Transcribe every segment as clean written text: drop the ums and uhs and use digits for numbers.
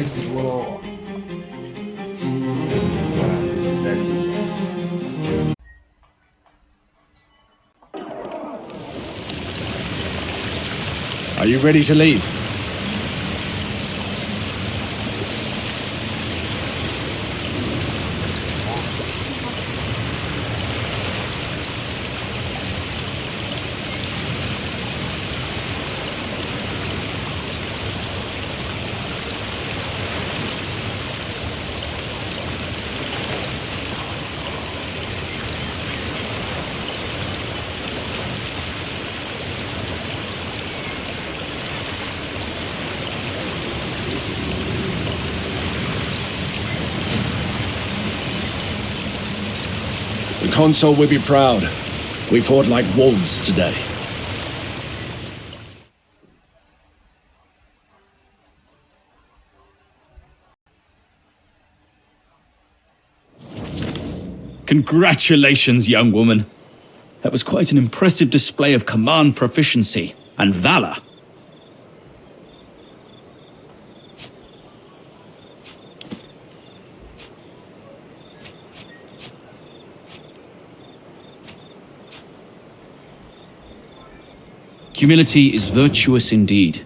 sicuro. Are you ready to leave? The consul will be proud. We fought like wolves today. Congratulations, young woman. That was quite an impressive display of command proficiency and valor. Humility is virtuous indeed.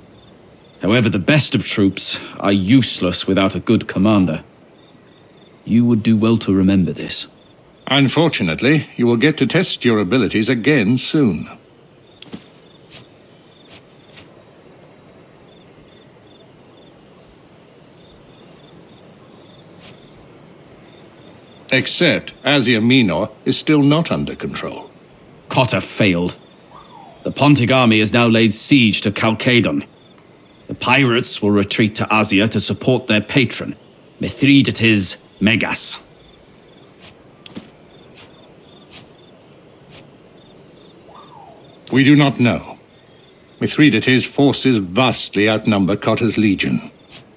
However, the best of troops are useless without a good commander. You would do well to remember this. Unfortunately, you will get to test your abilities again soon. Except Asia Minor is still not under control. Cotta failed. The Pontic army has now laid siege to Chalcedon. The pirates will retreat to Asia to support their patron, Mithridates Megas. We do not know. Mithridates' forces vastly outnumber Cotta's legion.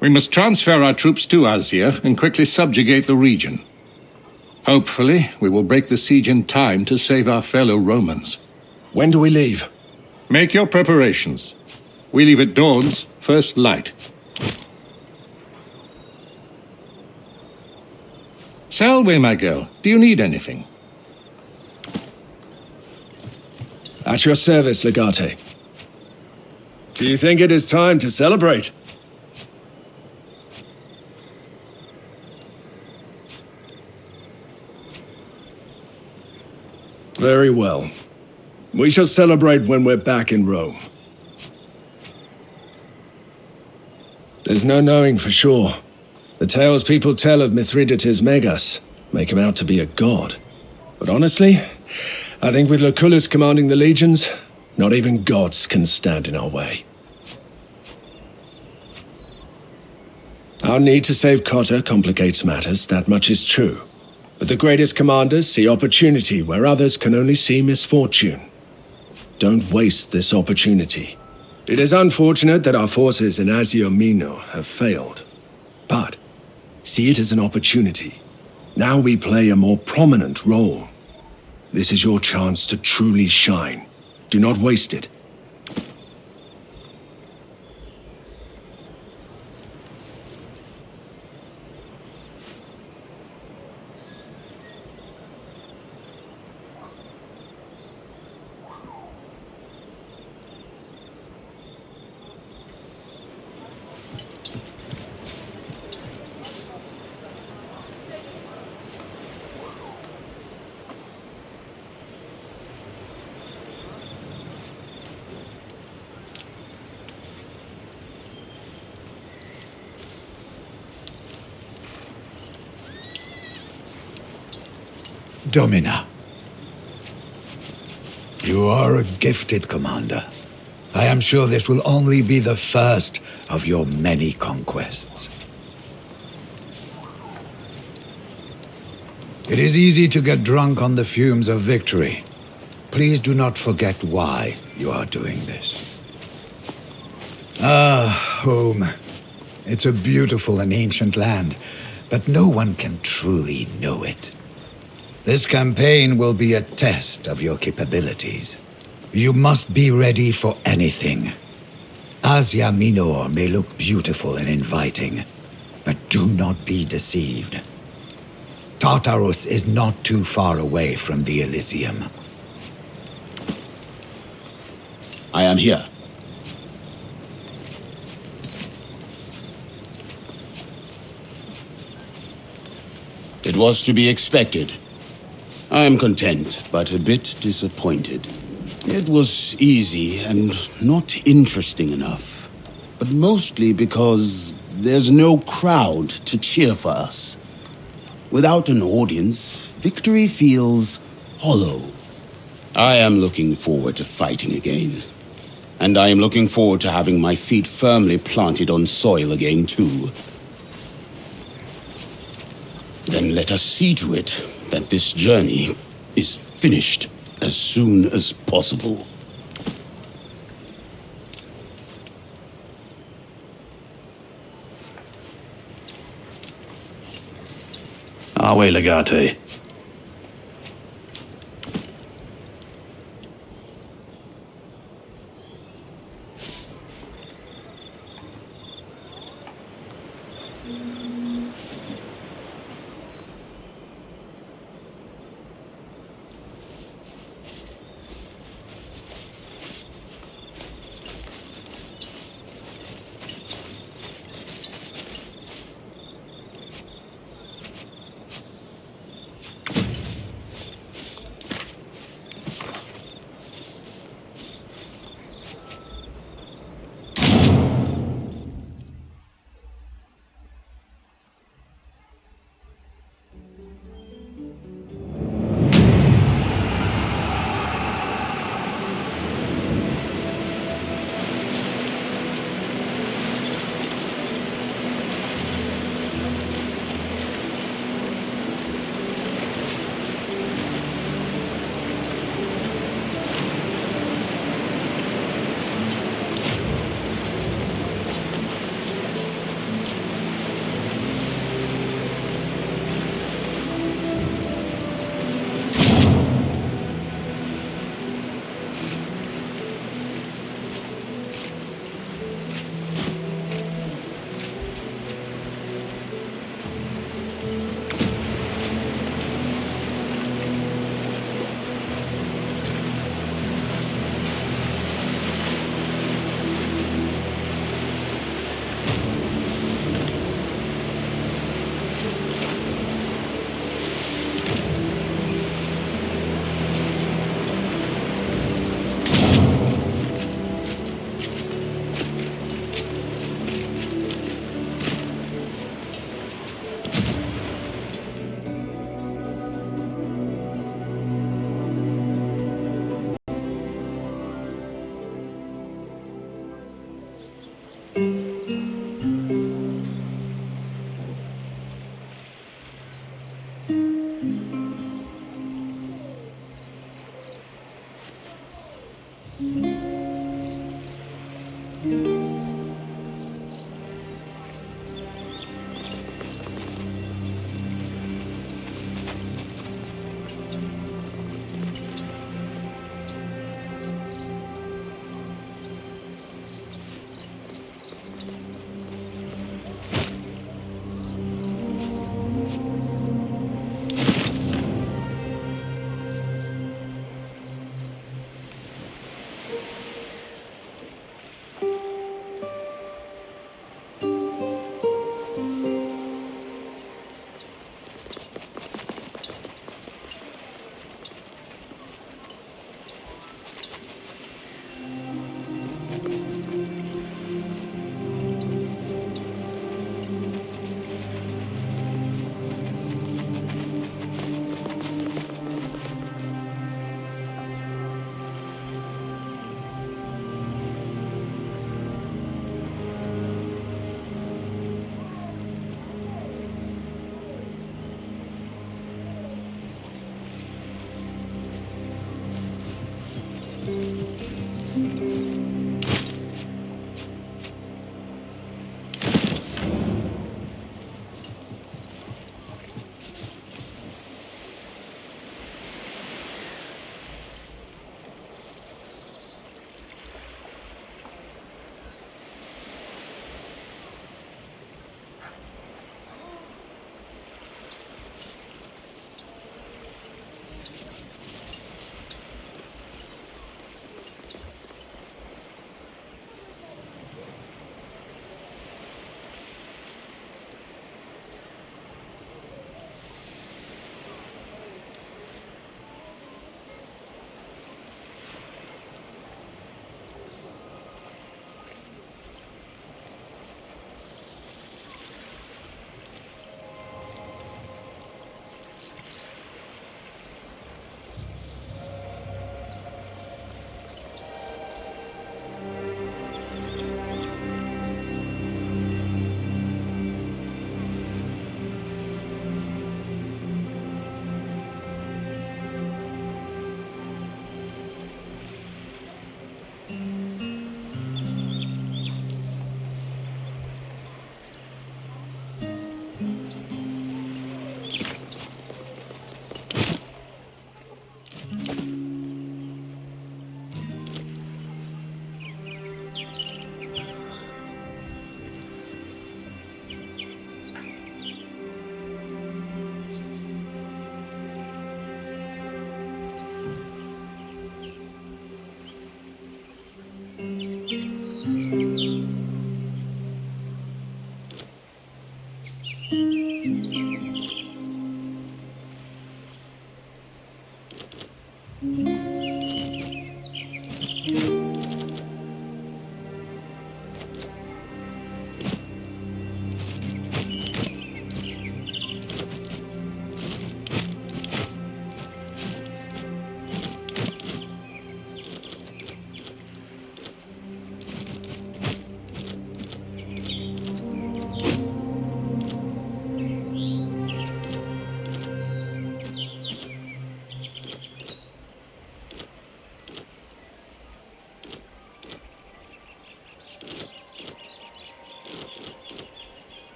We must transfer our troops to Asia and quickly subjugate the region. Hopefully, we will break the siege in time to save our fellow Romans. When do we leave? Make your preparations. We leave at dawn's first light. Salve, my girl. Do you need anything? At your service, Legate. Do you think it is time to celebrate? Very well. We shall celebrate when we're back in Rome. There's no knowing for sure. The tales people tell of Mithridates Megas make him out to be a god. But honestly, I think with Lucullus commanding the legions, not even gods can stand in our way. Our need to save Cotta complicates matters, that much is true. But the greatest commanders see opportunity where others can only see misfortune. Don't waste this opportunity. It is unfortunate that our forces in Asia Minor have failed. But see it as an opportunity. Now we play a more prominent role. This is your chance to truly shine. Do not waste it. Domina. You are a gifted commander. I am sure this will only be the first of your many conquests. It is easy to get drunk on the fumes of victory. Please do not forget why you are doing this. Ah, home. It's a beautiful and ancient land, but no one can truly know it. This campaign will be a test of your capabilities. You must be ready for anything. Asia Minor may look beautiful and inviting, Do not be deceived. Tartarus is not too far away from the Elysium. I am here. It was to be expected. I am content, but a bit disappointed. It was easy and not interesting enough. But mostly because there's no crowd to cheer for us. Without an audience, victory feels hollow. I am looking forward to fighting again. And I am looking forward to having my feet firmly planted on soil again, too. Then let us see to it that this journey is finished as soon as possible. Our way, Legate.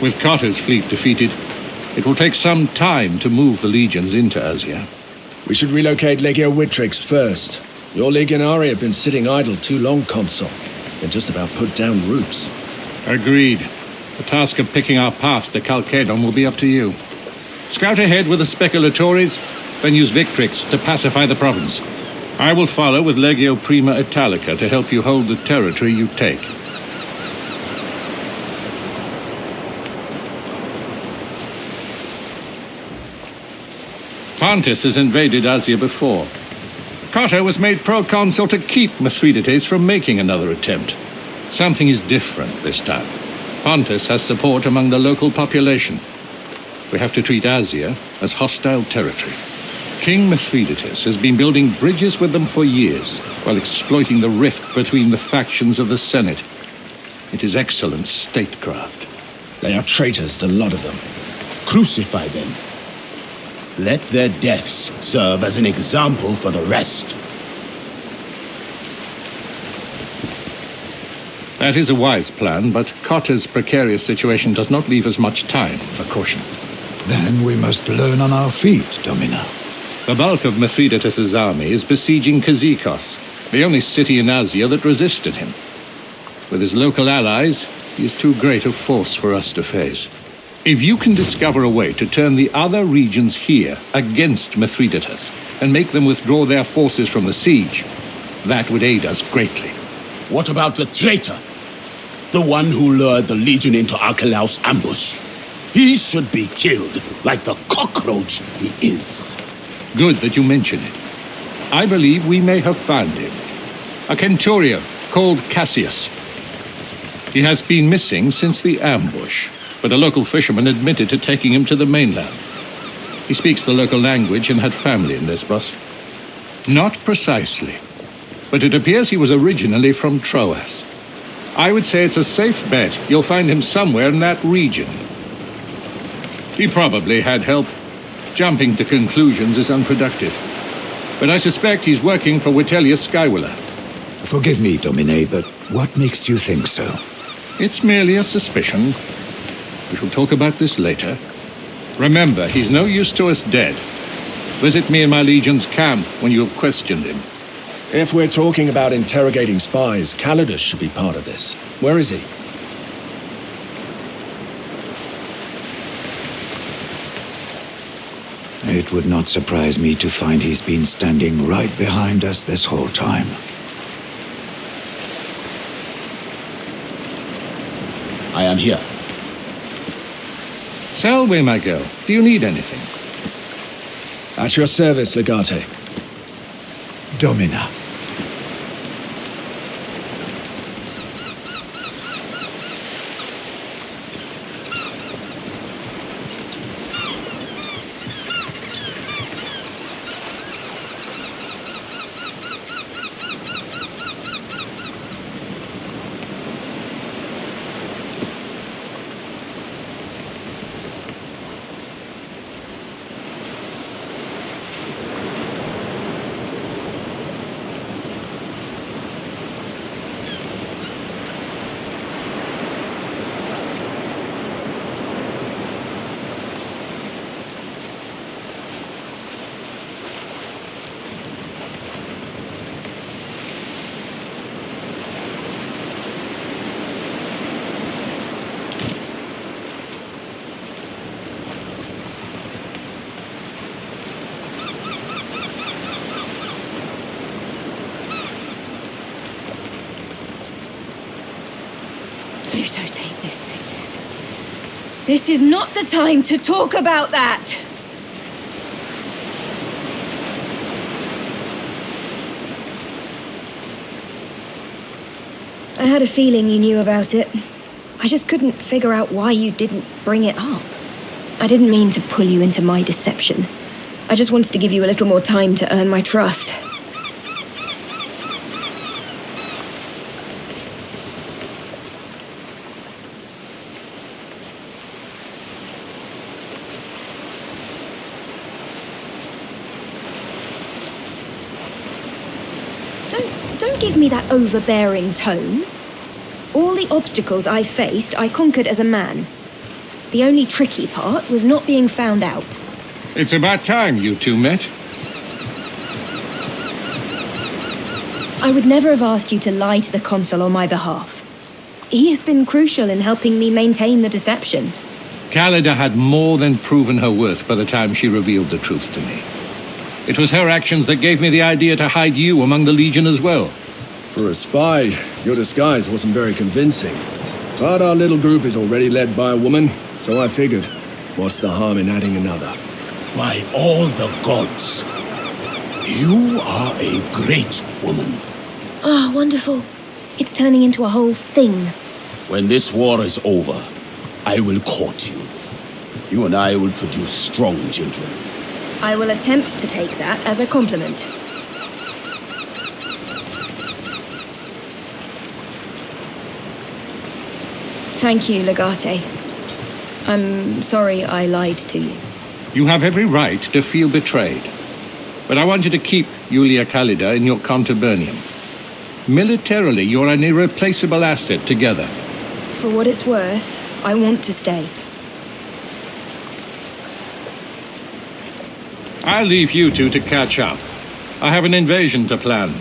With Cotter's fleet defeated, it will take some time to move the legions into Asia. We should relocate Legio Witrix first. Your legionary have been sitting idle too long, Consul. They've just about put down roots. Agreed. The task of picking our path to Chalcedon will be up to you. Scout ahead with the speculatores, then use Victrix to pacify the province. I will follow with Legio Prima Italica to help you hold the territory you take. Pontus has invaded Asia before. Cotter was made proconsul to keep Mithridates from making another attempt. Something is different this time. Pontus has support among the local population. We have to treat Asia as hostile territory. King Mithridates has been building bridges with them for years, while exploiting the rift between the factions of the Senate. It is excellent statecraft. They are traitors, the lot of them. Crucify them. Let their deaths serve as an example for the rest. That is a wise plan, but Cotter's precarious situation does not leave us much time for caution. Then we must learn on our feet, Domina. The bulk of Mithridates' army is besieging Kazikos, the only city in Asia that resisted him. With his local allies, he is too great a force for us to face. If you can discover a way to turn the other regions here against Mithridates and make them withdraw their forces from the siege, that would aid us greatly. What about the traitor? The one who lured the Legion into Archelaus' ambush? He should be killed, like the cockroach he is. Good that you mention it. I believe we may have found him. A centurion called Cassius. He has been missing since the ambush, but a local fisherman admitted to taking him to the mainland. He speaks the local language and had family in Lesbos. Not precisely, but it appears he was originally from Troas. I would say it's a safe bet you'll find him somewhere in that region. He probably had help. Jumping to conclusions is unproductive. But I suspect he's working for Vitellius Skywiller. Forgive me, Domine, but what makes you think so? It's merely a suspicion. We shall talk about this later. Remember, he's no use to us dead. Visit me in my legion's camp when you have questioned him. If we're talking about interrogating spies, Calidus should be part of this. Where is he? It would not surprise me to find he's been standing right behind us this whole time. I am here. Selway, my girl, do you need anything? At your service, Legate. Domina. Pluto, take this sickness. This is not the time to talk about that! I had a feeling you knew about it. I just couldn't figure out why you didn't bring it up. I didn't mean to pull you into my deception. I just wanted to give you a little more time to earn my trust. Don't give me that overbearing tone. All the obstacles I faced, I conquered as a man. The only tricky part was not being found out. It's about time you two met. I would never have asked you to lie to the consul on my behalf. He has been crucial in helping me maintain the deception. Callida had more than proven her worth by the time she revealed the truth to me. It was her actions that gave me the idea to hide you among the Legion as well. For a spy, your disguise wasn't very convincing. But our little group is already led by a woman, so I figured, what's the harm in adding another? By all the gods, you are a great woman. Ah, wonderful. It's turning into a whole thing. When this war is over, I will court you. You and I will produce strong children. I will attempt to take that as a compliment. Thank you, Legate. I'm sorry I lied to you. You have every right to feel betrayed. But I want you to keep Julia Callida in your contubernum. Militarily, you're an irreplaceable asset together. For what it's worth, I want to stay. I'll leave you two to catch up. I have an invasion to plan.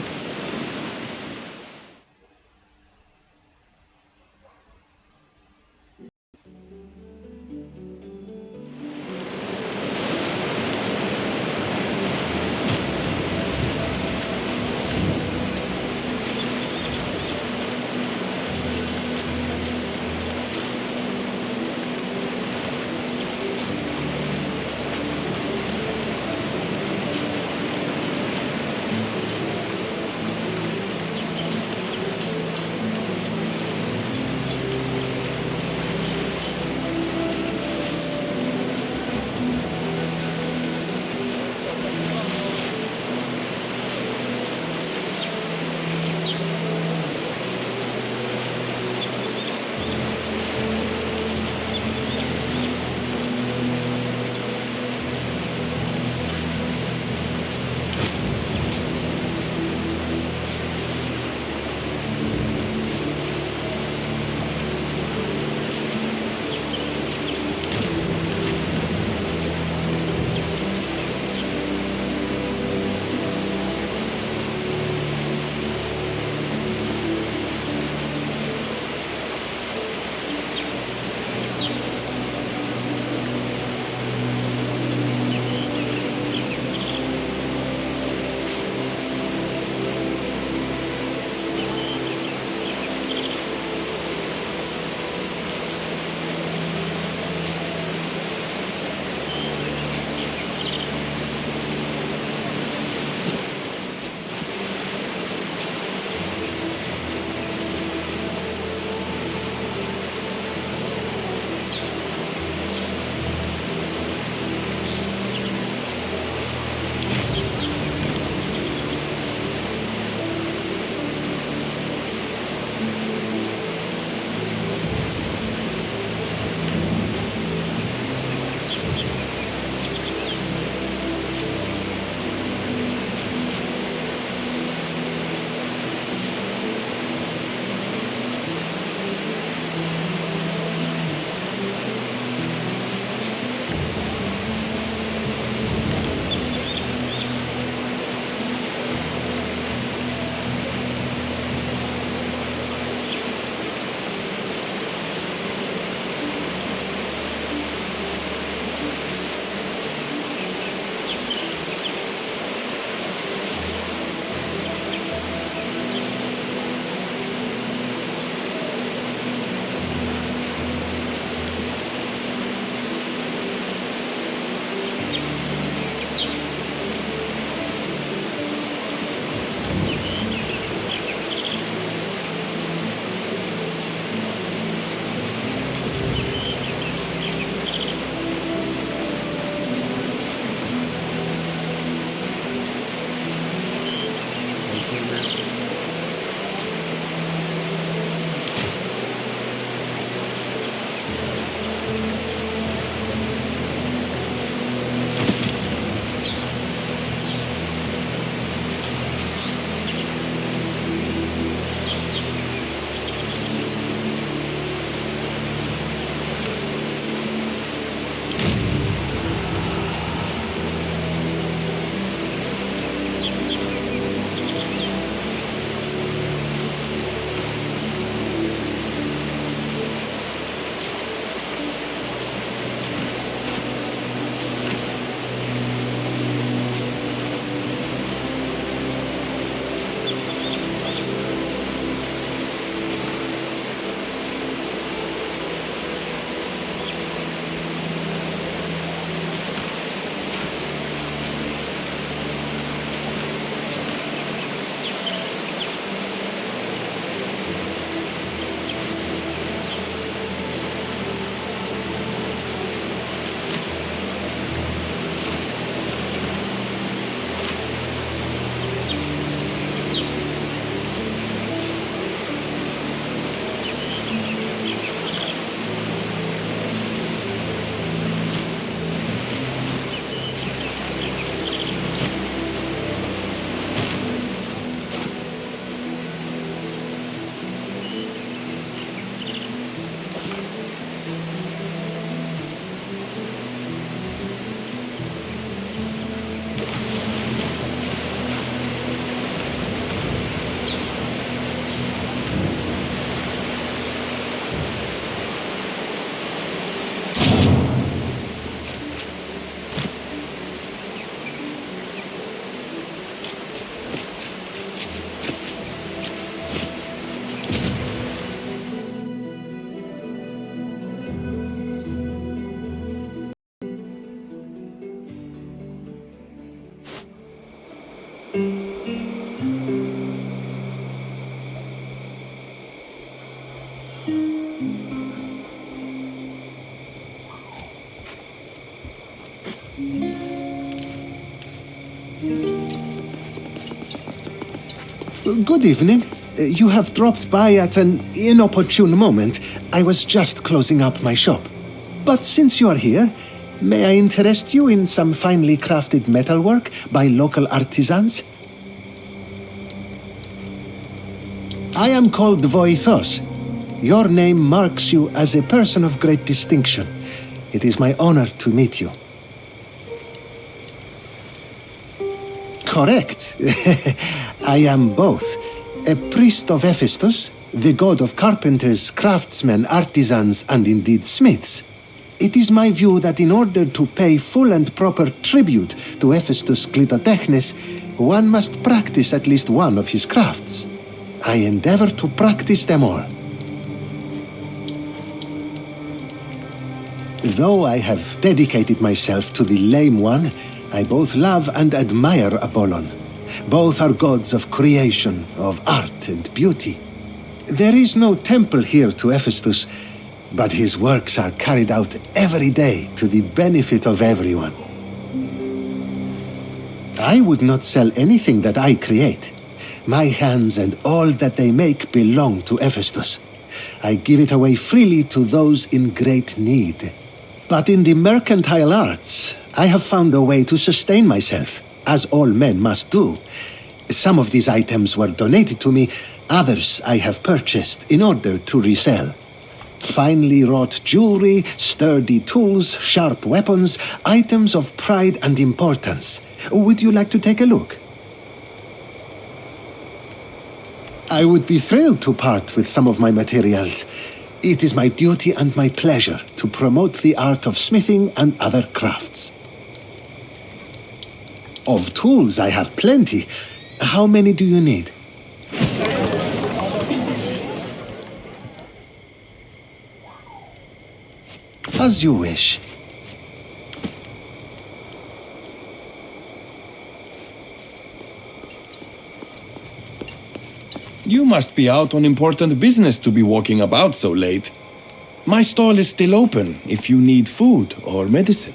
Good evening. You have dropped by at an inopportune moment. I was just closing up my shop. But since you're here, may I interest you in some finely crafted metalwork by local artisans? I am called Voithos. Your name marks you as a person of great distinction. It is my honor to meet you. Correct. I am both. A priest of Hephaestus, the god of carpenters, craftsmen, artisans, and indeed smiths. It is my view that in order to pay full and proper tribute to Hephaestus Clitotechnes, one must practice at least one of his crafts. I endeavor to practice them all. Though I have dedicated myself to the lame one, I both love and admire Apollon. Both are gods of creation, of art and beauty. There is no temple here to Hephaestus, but his works are carried out every day to the benefit of everyone. I would not sell anything that I create. My hands and all that they make belong to Hephaestus. I give it away freely to those in great need. But in the mercantile arts, I have found a way to sustain myself, as all men must do. Some of these items were donated to me, others I have purchased in order to resell. Finely wrought jewelry, sturdy tools, sharp weapons, items of pride and importance. Would you like to take a look? I would be thrilled to part with some of my materials. It is my duty and my pleasure to promote the art of smithing and other crafts. Of tools I have plenty. How many do you need? As you wish. You must be out on important business to be walking about so late. My stall is still open if you need food or medicine.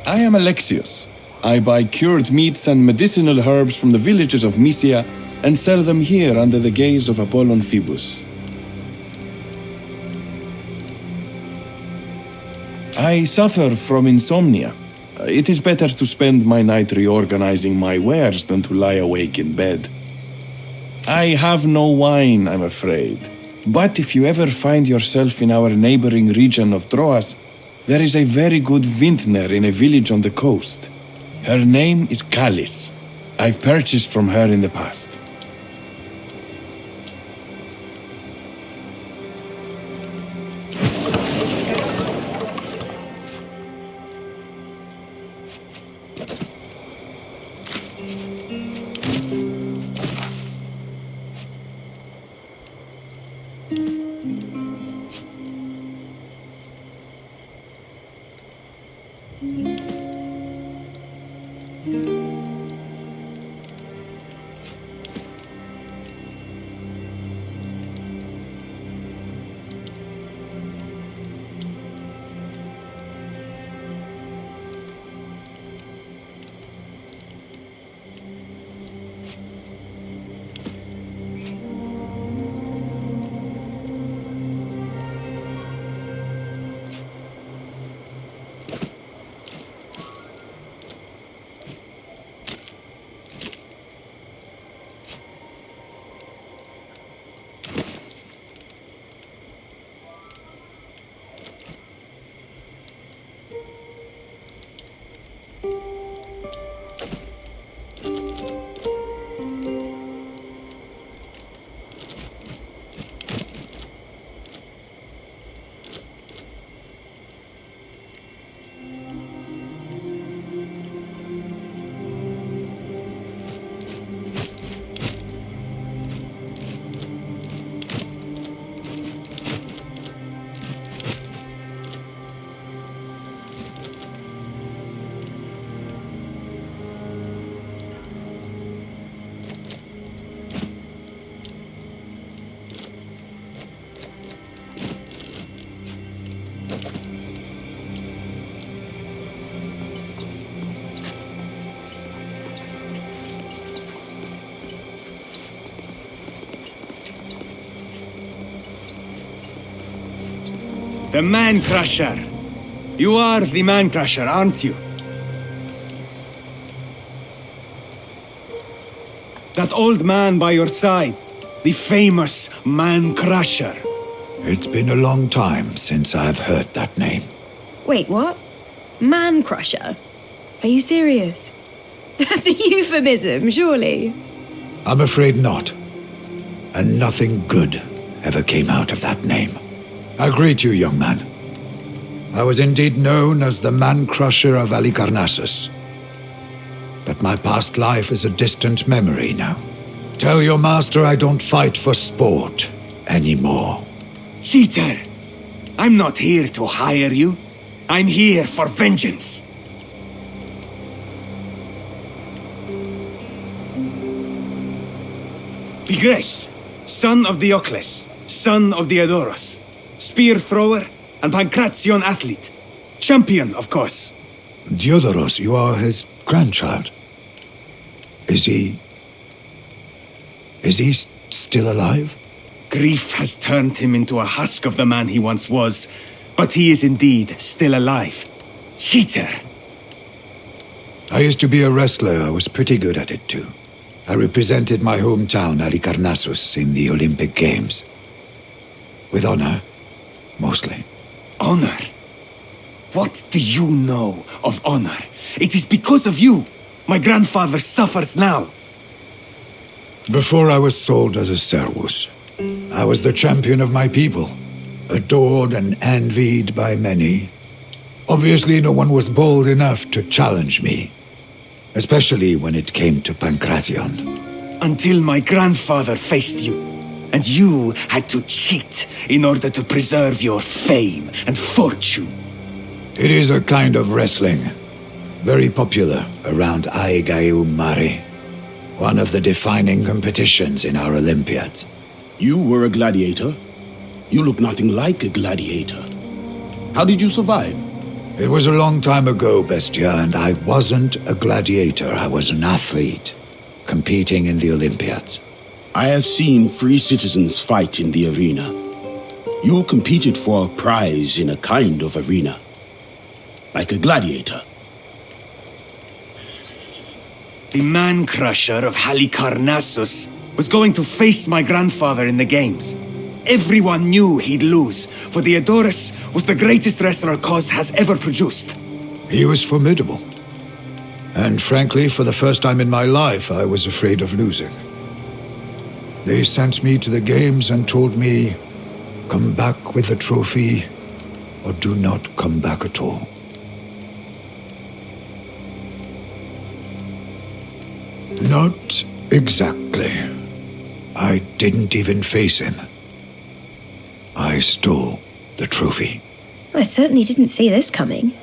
I am Alexius. I buy cured meats and medicinal herbs from the villages of Mysia and sell them here under the gaze of Apollon Phoebus. I suffer from insomnia. It is better to spend my night reorganizing my wares than to lie awake in bed. I have no wine, I'm afraid. But if you ever find yourself in our neighboring region of Troas, there is a very good vintner in a village on the coast. Her name is Callis. I've purchased from her in the past. The Man Crusher. You are the Man Crusher, aren't you? That old man by your side. The famous Man Crusher. It's been a long time since I've heard that name. Wait, what? Man Crusher? Are you serious? That's a euphemism, surely. I'm afraid not. And nothing good ever came out of that name. I greet you, young man. I was indeed known as the Man Crusher of Halicarnassus. But my past life is a distant memory now. Tell your master I don't fight for sport anymore. Cheater! I'm not here to hire you. I'm here for vengeance. Pigres, son of Diocles, son of Diodorus, spear thrower and Pancration athlete. Champion, of course. Diodorus, you are his grandchild. Is he still alive? Grief has turned him into a husk of the man he once was, but he is indeed still alive. Cheater! I used to be a wrestler. I was pretty good at it too. I represented my hometown, Halicarnassus, in the Olympic Games. With honor, mostly. Honor? What do you know of honor? It is because of you. My grandfather suffers now. Before I was sold as a servus, I was the champion of my people, adored and envied by many. Obviously, no one was bold enough to challenge me, especially when it came to Pancration. Until my grandfather faced you, and you had to cheat in order to preserve your fame and fortune. It is a kind of wrestling, very popular around Aegaeum Mare, one of the defining competitions in our Olympiads. You were a gladiator? You look nothing like a gladiator. How did you survive? It was a long time ago, Bestia, and I wasn't a gladiator. I was an athlete, competing in the Olympiads. I have seen free citizens fight in the arena. You competed for a prize in a kind of arena. Like a gladiator. The Man Crusher of Halicarnassus was going to face my grandfather in the games. Everyone knew he'd lose, for Diodorus was the greatest wrestler Cos has ever produced. He was formidable. And frankly, for the first time in my life, I was afraid of losing. They sent me to the games and told me, come back with the trophy, or do not come back at all. Not exactly. I didn't even face him. I stole the trophy. I certainly didn't see this coming.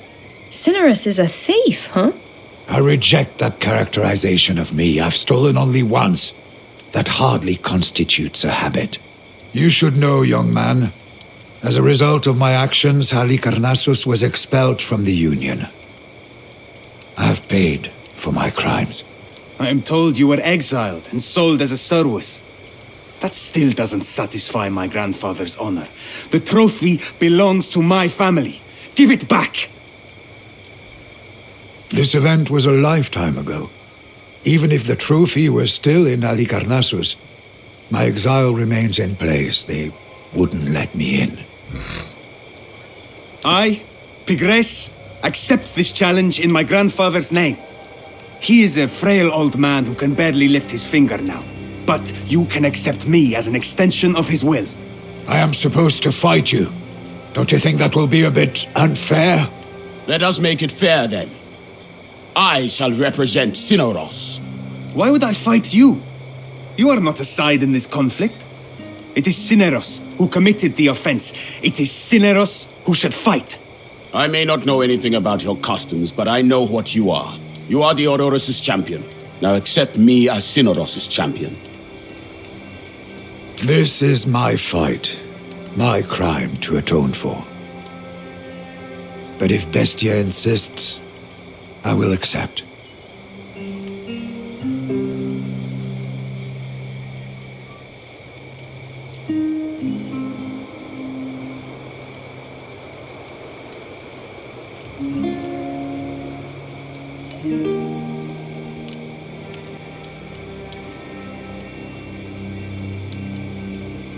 Cinerus is a thief, huh? I reject that characterization of me. I've stolen only once. That hardly constitutes a habit. You should know, young man. As a result of my actions, Halicarnassus was expelled from the Union. I have paid for my crimes. I am told you were exiled and sold as a servus. That still doesn't satisfy my grandfather's honor. The trophy belongs to my family. Give it back! This event was a lifetime ago. Even if the trophy were still in Halicarnassus, my exile remains in place. They wouldn't let me in. I, Pigres, accept this challenge in my grandfather's name. He is a frail old man who can barely lift his finger now. But you can accept me as an extension of his will. I am supposed to fight you. Don't you think that will be a bit unfair? Let us make it fair then. I shall represent Cineros. Why would I fight you? You are not a side in this conflict. It is Cineros who committed the offense. It is Cineros who should fight. I may not know anything about your customs, but I know what you are. You are Diodorus' champion. Now accept me as Cineros' champion. This is my fight, my crime to atone for. But if Bestia insists, I will accept.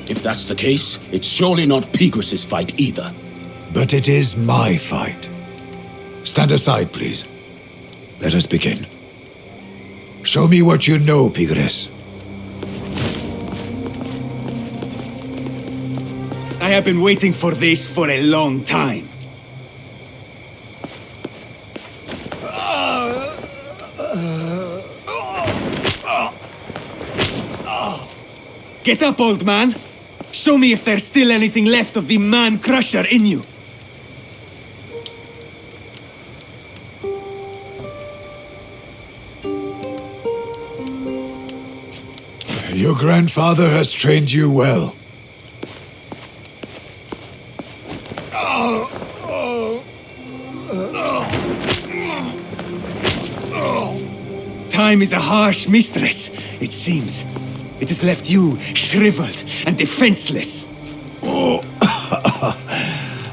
If that's the case, it's surely not Pigris's fight either. But it is my fight. Stand aside, please. Let us begin. Show me what you know, Pigris. I have been waiting for this for a long time. Get up, old man! Show me if there's still anything left of the man-crusher in you! Your grandfather has trained you well. Time is a harsh mistress, it seems. It has left you shriveled and defenseless. Oh,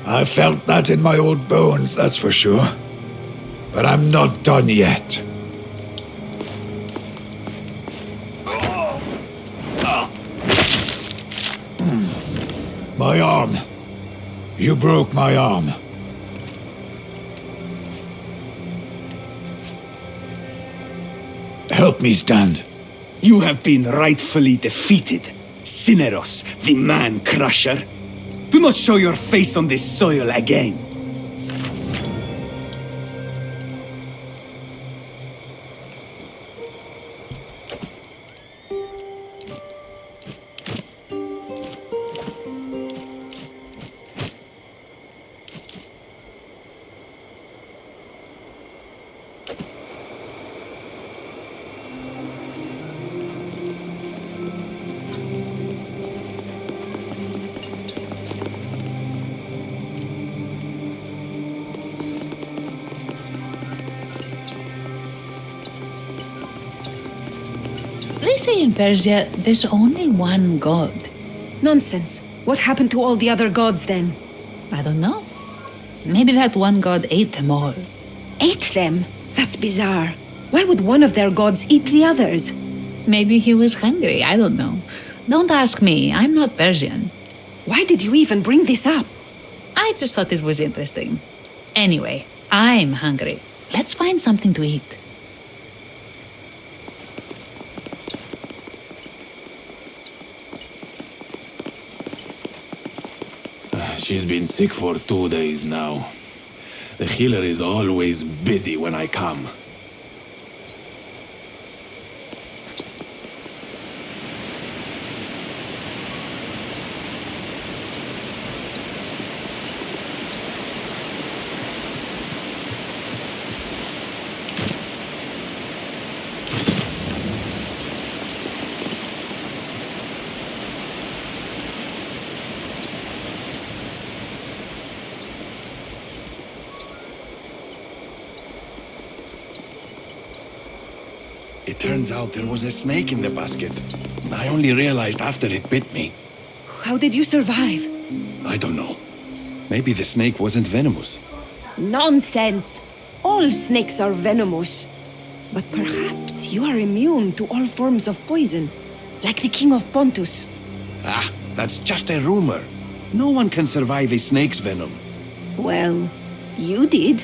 I felt that in my old bones, that's for sure. But I'm not done yet. My arm. You broke my arm. Help me stand. You have been rightfully defeated, Cineros, the man-crusher. Do not show your face on this soil again. They say in Persia there's only one god. Nonsense. What happened to all the other gods then? I don't know. Maybe that one god ate them all. Ate them? That's bizarre. Why would one of their gods eat the others? Maybe he was hungry, I don't know. Don't ask me, I'm not Persian. Why did you even bring this up? I just thought it was interesting. Anyway, I'm hungry. Let's find something to eat. She's been sick for 2 days now. The healer is always busy when I come. It turns out there was a snake in the basket. I only realized after it bit me. How did you survive? I don't know. Maybe the snake wasn't venomous. Nonsense! All snakes are venomous. But perhaps you are immune to all forms of poison, like the King of Pontus. Ah, that's just a rumor. No one can survive a snake's venom. Well, you did.